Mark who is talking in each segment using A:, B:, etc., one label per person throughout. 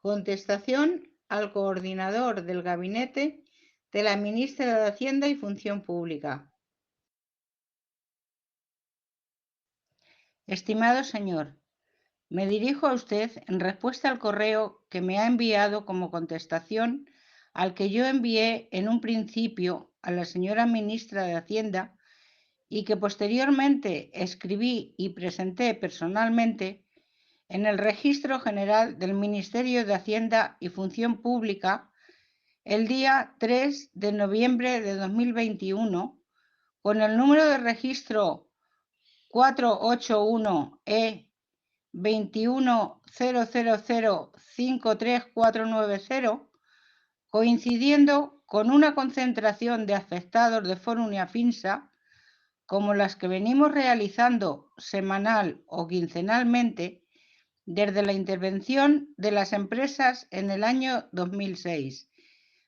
A: Contestación al coordinador del Gabinete de la Ministra de Hacienda y Función Pública. Estimado señor, me dirijo a usted en respuesta al correo que me ha enviado como contestación al que yo envié en un principio a la señora Ministra de Hacienda y que posteriormente escribí y presenté personalmente en el Registro General del Ministerio de Hacienda y Función Pública el día 3 de noviembre de 2021 con el número de registro 481E21000534490, coincidiendo con una concentración de afectados de Fórum y Afinsa, como las que venimos realizando semanal o quincenalmente desde la intervención de las empresas en el año 2006,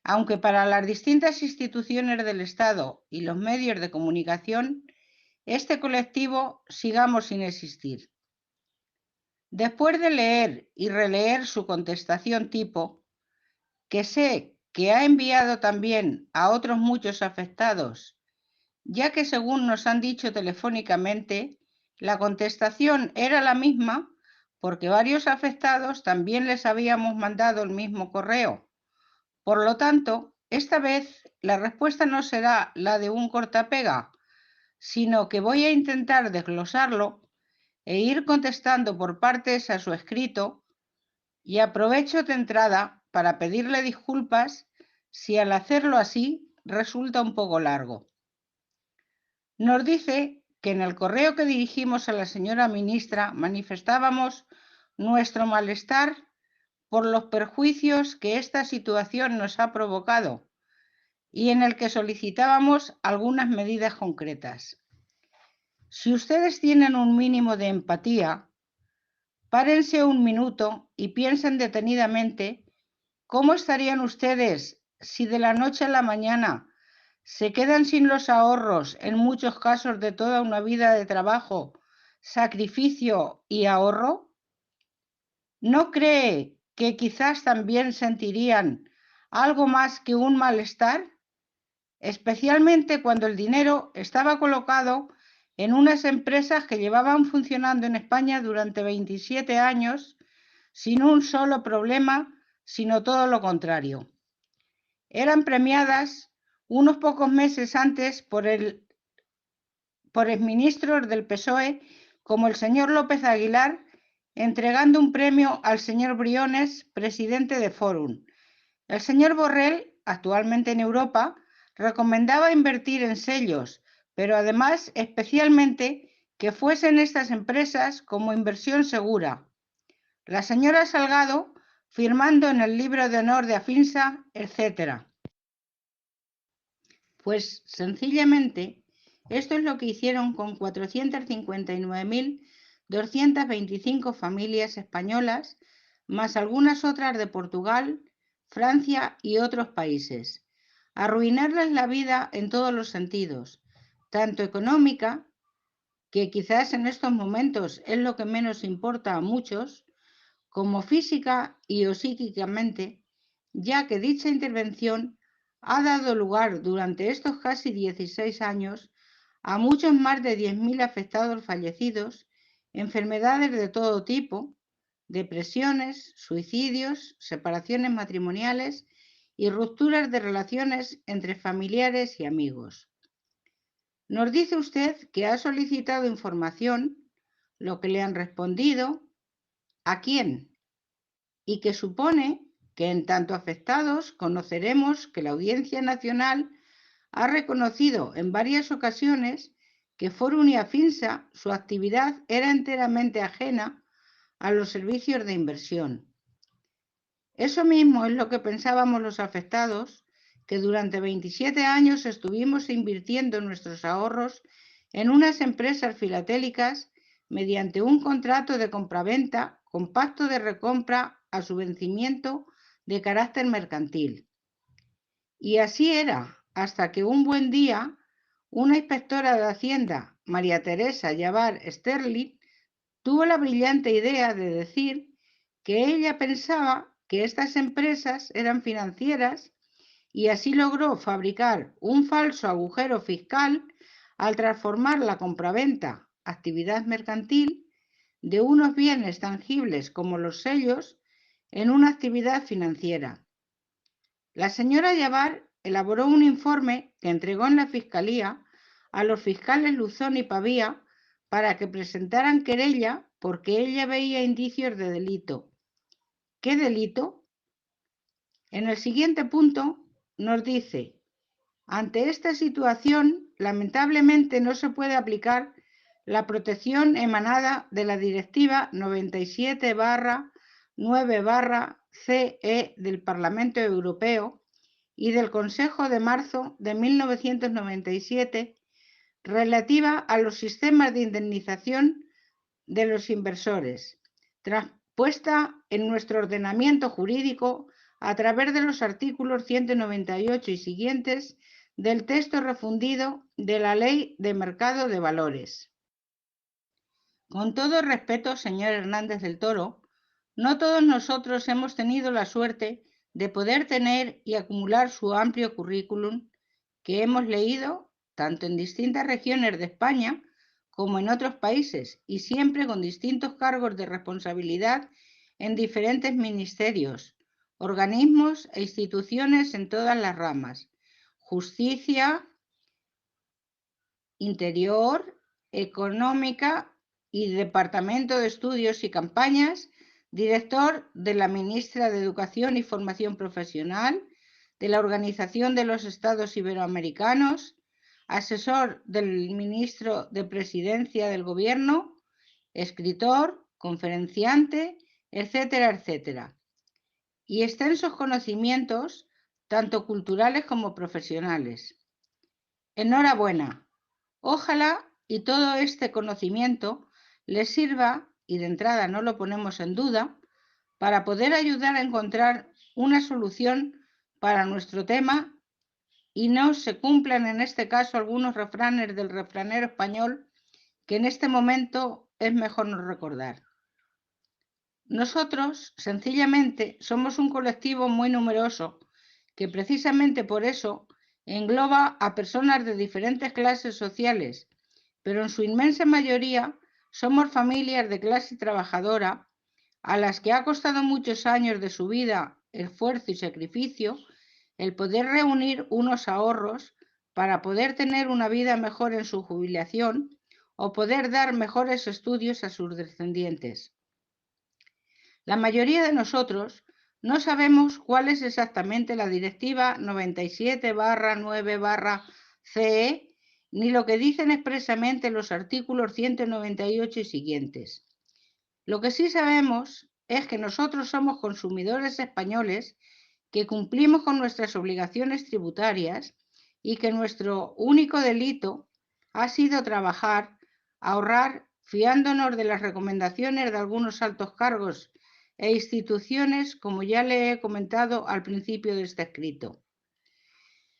A: aunque para las distintas instituciones del Estado y los medios de comunicación este colectivo sigamos sin existir. Después de leer y releer su contestación tipo, que sé que ha enviado también a otros muchos afectados, ya que según nos han dicho telefónicamente, la contestación era la misma porque varios afectados también les habíamos mandado el mismo correo. Por lo tanto, esta vez la respuesta no será la de un cortapega, sino que voy a intentar desglosarlo e ir contestando por partes a su escrito, y aprovecho de entrada para pedirle disculpas si al hacerlo así resulta un poco largo. Nos dice que en el correo que dirigimos a la señora ministra manifestábamos nuestro malestar por los perjuicios que esta situación nos ha provocado y en el que solicitábamos algunas medidas concretas. Si ustedes tienen un mínimo de empatía, párense un minuto y piensen detenidamente cómo estarían ustedes si de la noche a la mañana se quedan sin los ahorros, en muchos casos de toda una vida de trabajo, sacrificio y ahorro. ¿No cree que quizás también sentirían algo más que un malestar? Especialmente cuando el dinero estaba colocado en unas empresas que llevaban funcionando en España durante 27 años sin un solo problema, sino todo lo contrario. Eran premiadas unos pocos meses antes por exministros del PSOE, como el señor López Aguilar, entregando un premio al señor Briones, presidente de Fórum. El señor Borrell, actualmente en Europa, recomendaba invertir en sellos, pero además especialmente que fuesen estas empresas como inversión segura. La señora Salgado firmando en el libro de honor de Afinsa, etc. Pues sencillamente esto es lo que hicieron con 459.225 familias españolas, más algunas otras de Portugal, Francia y otros países. Arruinarles la vida en todos los sentidos, tanto económica, que quizás en estos momentos es lo que menos importa a muchos, como física y o psíquicamente, ya que dicha intervención ha dado lugar durante estos casi 16 años a muchos más de 10.000 afectados fallecidos, enfermedades de todo tipo, depresiones, suicidios, separaciones matrimoniales y rupturas de relaciones entre familiares y amigos. Nos dice usted que ha solicitado información, lo que le han respondido, ¿a quién? Y que supone que en tanto afectados conoceremos que la Audiencia Nacional ha reconocido en varias ocasiones que Fórum y Afinsa su actividad era enteramente ajena a los servicios de inversión. Eso mismo es lo que pensábamos los afectados, que durante 27 años estuvimos invirtiendo nuestros ahorros en unas empresas filatélicas mediante un contrato de compraventa con pacto de recompra a su vencimiento de carácter mercantil. Y así era, hasta que un buen día una inspectora de Hacienda, María Teresa Llavar Sterling, tuvo la brillante idea de decir que ella pensaba que estas empresas eran financieras y así logró fabricar un falso agujero fiscal al transformar la compraventa, actividad mercantil, de unos bienes tangibles como los sellos en una actividad financiera. La señora Yavar elaboró un informe que entregó en la Fiscalía a los fiscales Luzón y Pavía para que presentaran querella porque ella veía indicios de delito. ¿Qué delito? En el siguiente punto nos dice: ante esta situación, lamentablemente no se puede aplicar la protección emanada de la Directiva 97/9/CE del Parlamento Europeo y del Consejo de marzo de 1997 relativa a los sistemas de indemnización de los inversores, transpuesta en nuestro ordenamiento jurídico a través de los artículos 198 y siguientes del texto refundido de la Ley de Mercado de Valores. Con todo respeto, señor Hernández del Toro, no todos nosotros hemos tenido la suerte de poder tener y acumular su amplio currículum que hemos leído tanto en distintas regiones de España como en otros países, y siempre con distintos cargos de responsabilidad en diferentes ministerios, organismos e instituciones en todas las ramas: justicia, interior, económica y departamento de estudios y campañas, director de la ministra de Educación y Formación Profesional, de la Organización de los Estados Iberoamericanos, asesor del ministro de Presidencia del Gobierno, escritor, conferenciante, etcétera, etcétera. Y extensos conocimientos, tanto culturales como profesionales. Enhorabuena. Ojalá y todo este conocimiento les sirva, y de entrada no lo ponemos en duda, para poder ayudar a encontrar una solución para nuestro tema y no se cumplan en este caso algunos refranes del refranero español que en este momento es mejor no recordar. Nosotros, sencillamente, somos un colectivo muy numeroso que precisamente por eso engloba a personas de diferentes clases sociales, pero en su inmensa mayoría somos familias de clase trabajadora a las que ha costado muchos años de su vida, esfuerzo y sacrificio el poder reunir unos ahorros para poder tener una vida mejor en su jubilación o poder dar mejores estudios a sus descendientes. La mayoría de nosotros no sabemos cuál es exactamente la Directiva 97/9/CE ni lo que dicen expresamente los artículos 198 y siguientes. Lo que sí sabemos es que nosotros somos consumidores españoles que cumplimos con nuestras obligaciones tributarias y que nuestro único delito ha sido trabajar, ahorrar, fiándonos de las recomendaciones de algunos altos cargos e instituciones, como ya le he comentado al principio de este escrito.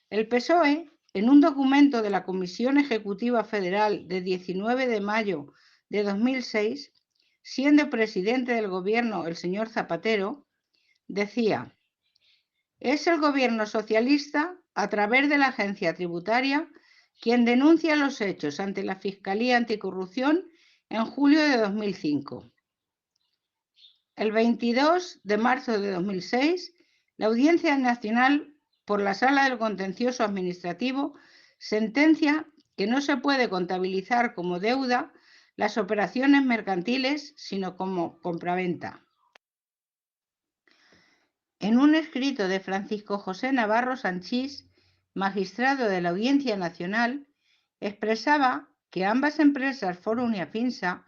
A: El PSOE, en un documento de la Comisión Ejecutiva Federal de 19 de mayo de 2006, siendo presidente del gobierno el señor Zapatero, decía: es el gobierno socialista, a través de la agencia tributaria, quien denuncia los hechos ante la Fiscalía Anticorrupción en julio de 2005. El 22 de marzo de 2006, la Audiencia Nacional, por la Sala del Contencioso Administrativo, sentencia que no se puede contabilizar como deuda las operaciones mercantiles, sino como compraventa. En un escrito de Francisco José Navarro Sanchís, magistrado de la Audiencia Nacional, expresaba que ambas empresas, Forum y Afinsa,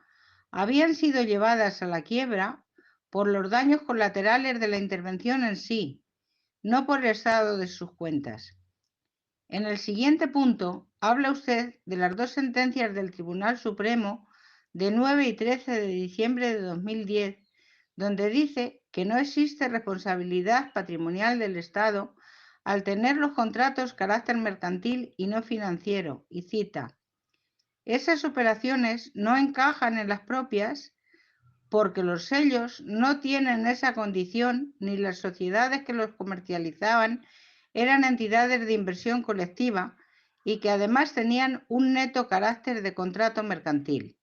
A: habían sido llevadas a la quiebra por los daños colaterales de la intervención en sí, no por el estado de sus cuentas. En el siguiente punto habla usted de las dos sentencias del Tribunal Supremo de 9 y 13 de diciembre de 2010, donde dice que no existe responsabilidad patrimonial del Estado al tener los contratos carácter mercantil y no financiero, y cita: esas operaciones no encajan en las propias porque los sellos no tienen esa condición ni las sociedades que los comercializaban eran entidades de inversión colectiva y que además tenían un neto carácter de contrato mercantil.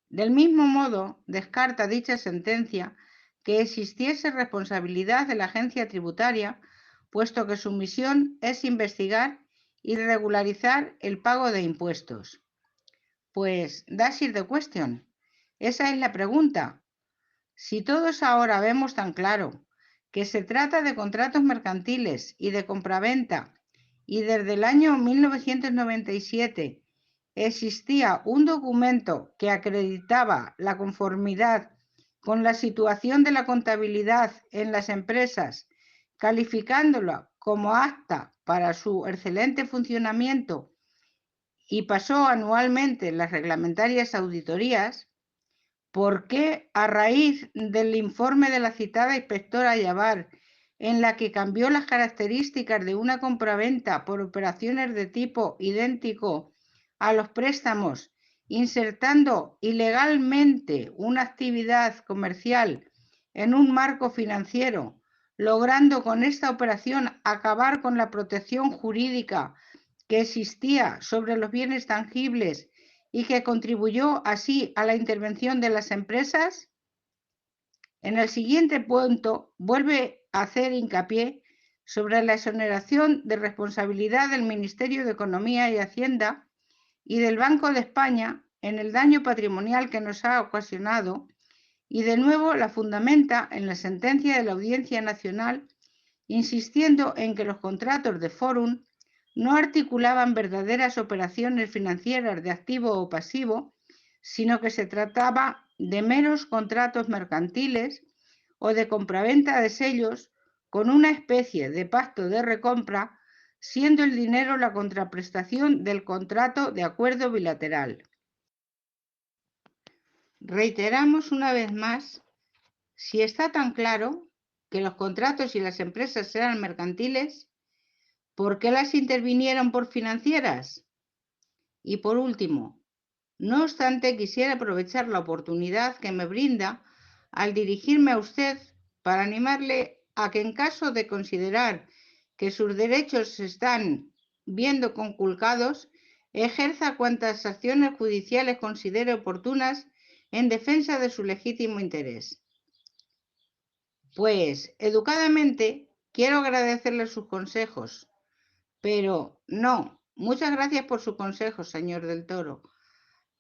A: Del mismo modo, descarta dicha sentencia que existiese responsabilidad de la agencia tributaria, puesto que su misión es investigar y regularizar el pago de impuestos. Pues, that's the question. Esa es la pregunta. Si todos ahora vemos tan claro que se trata de contratos mercantiles y de compraventa, y desde el año 1997 existía un documento que acreditaba la conformidad con la situación de la contabilidad en las empresas, calificándola como apta para su excelente funcionamiento y pasó anualmente las reglamentarias auditorías, ¿por qué a raíz del informe de la citada inspectora Yavar, en la que cambió las características de una compraventa por operaciones de tipo idéntico a los préstamos, insertando ilegalmente una actividad comercial en un marco financiero, logrando con esta operación acabar con la protección jurídica que existía sobre los bienes tangibles y que contribuyó así a la intervención de las empresas? En el siguiente punto vuelve a hacer hincapié sobre la exoneración de responsabilidad del Ministerio de Economía y Hacienda y del Banco de España en el daño patrimonial que nos ha ocasionado, y de nuevo la fundamenta en la sentencia de la Audiencia Nacional, insistiendo en que los contratos de Forum no articulaban verdaderas operaciones financieras de activo o pasivo, sino que se trataba de meros contratos mercantiles o de compraventa de sellos con una especie de pacto de recompra, siendo el dinero la contraprestación del contrato de acuerdo bilateral. Reiteramos una vez más, si está tan claro que los contratos y las empresas eran mercantiles, ¿por qué las intervinieron por financieras? Y por último, no obstante, quisiera aprovechar la oportunidad que me brinda al dirigirme a usted para animarle a que, en caso de considerar que sus derechos se están viendo conculcados, ejerza cuantas acciones judiciales considere oportunas en defensa de su legítimo interés. Pues, educadamente, quiero agradecerle sus consejos, pero no, muchas gracias por sus consejos, señor del Toro,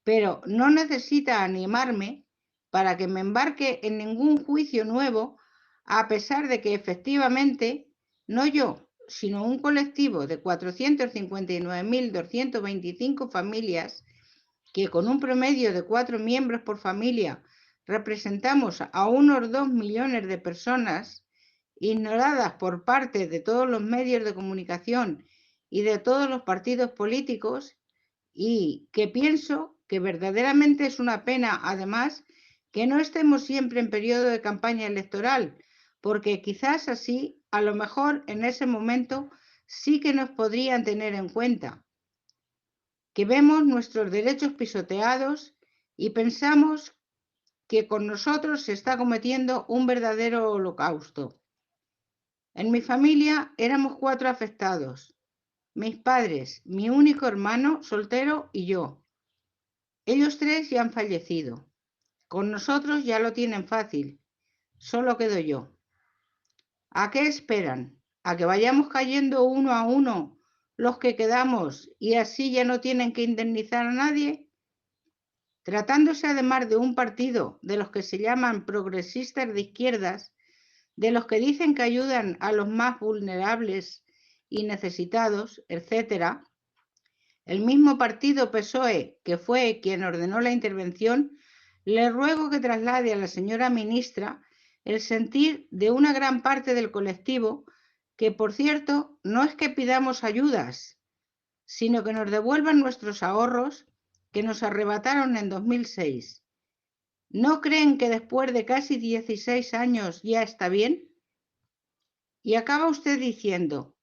A: pero no necesita animarme para que me embarque en ningún juicio nuevo, a pesar de que efectivamente, no yo, sino un colectivo de 459.225 familias, que con un promedio de 4 miembros por familia representamos a unos 2 millones de personas, ignoradas por parte de todos los medios de comunicación y de todos los partidos políticos, y que pienso que verdaderamente es una pena, además, que no estemos siempre en periodo de campaña electoral, porque quizás así, a lo mejor en ese momento, sí que nos podrían tener en cuenta, que vemos nuestros derechos pisoteados y pensamos que con nosotros se está cometiendo un verdadero holocausto. En mi familia éramos 4 afectados: mis padres, mi único hermano soltero y yo. Ellos 3 ya han fallecido. Con nosotros ya lo tienen fácil. Solo quedo yo. ¿A qué esperan? ¿A que vayamos cayendo uno a uno los que quedamos y así ya no tienen que indemnizar a nadie? Tratándose además de un partido de los que se llaman progresistas de izquierdas, de los que dicen que ayudan a los más vulnerables y necesitados, etc., el mismo partido PSOE, que fue quien ordenó la intervención, le ruego que traslade a la señora ministra el sentir de una gran parte del colectivo, que, por cierto, no es que pidamos ayudas, sino que nos devuelvan nuestros ahorros que nos arrebataron en 2006. ¿No creen que después de casi 16 años ya está bien? Y acaba usted diciendo: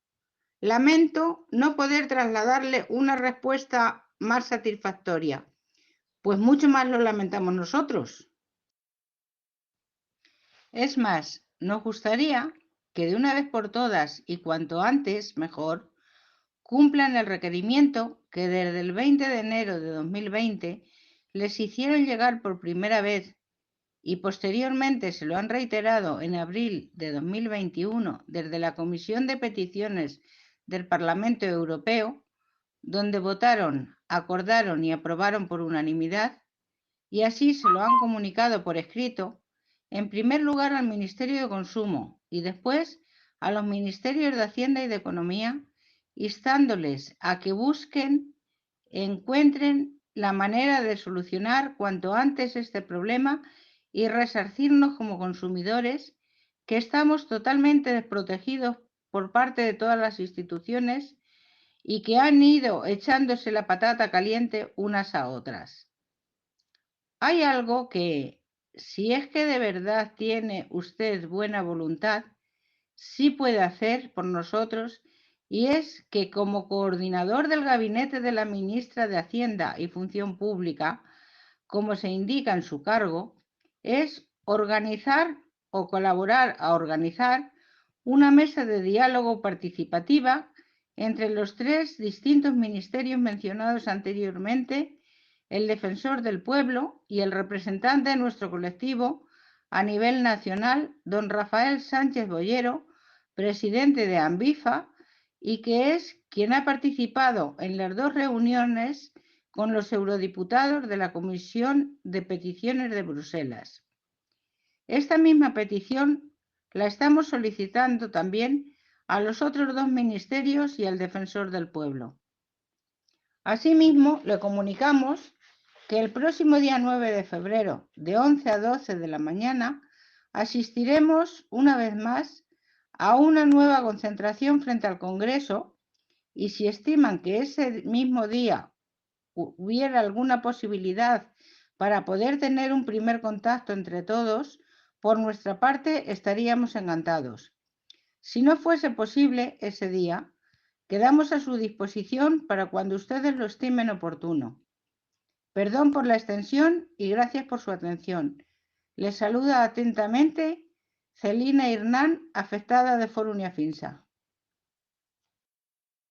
A: lamento no poder trasladarle una respuesta más satisfactoria. Pues mucho más lo lamentamos nosotros. Es más, nos gustaría que de una vez por todas y cuanto antes mejor, cumplan el requerimiento que desde el 20 de enero de 2020 les hicieron llegar por primera vez y posteriormente se lo han reiterado en abril de 2021 desde la Comisión de Peticiones del Parlamento Europeo, donde votaron, acordaron y aprobaron por unanimidad, y así se lo han comunicado por escrito, en primer lugar al Ministerio de Consumo y después a los Ministerios de Hacienda y de Economía, instándoles a que busquen, encuentren la manera de solucionar cuanto antes este problema y resarcirnos como consumidores, que estamos totalmente desprotegidos por parte de todas las instituciones y que han ido echándose la patata caliente unas a otras. Hay algo que, si es que de verdad tiene usted buena voluntad, sí puede hacer por nosotros, y es que como coordinador del gabinete de la ministra de Hacienda y Función Pública, como se indica en su cargo, es organizar o colaborar a organizar una mesa de diálogo participativa entre los tres distintos ministerios mencionados anteriormente, el defensor del pueblo y el representante de nuestro colectivo a nivel nacional, don Rafael Sánchez Boyero, presidente de ANBIFA, y que es quien ha participado en las dos reuniones con los eurodiputados de la Comisión de Peticiones de Bruselas. Esta misma petición la estamos solicitando también a los otros dos ministerios y al defensor del pueblo. Asimismo, le comunicamos que el próximo día 9 de febrero, de 11 a 12 de la mañana, asistiremos una vez más a una nueva concentración frente al Congreso, y si estiman que ese mismo día hubiera alguna posibilidad para poder tener un primer contacto entre todos, por nuestra parte estaríamos encantados. Si no fuese posible ese día, quedamos a su disposición para cuando ustedes lo estimen oportuno. Perdón por la extensión y gracias por su atención. Les saluda atentamente Celina Hernán, afectada de Fórum Afinsa.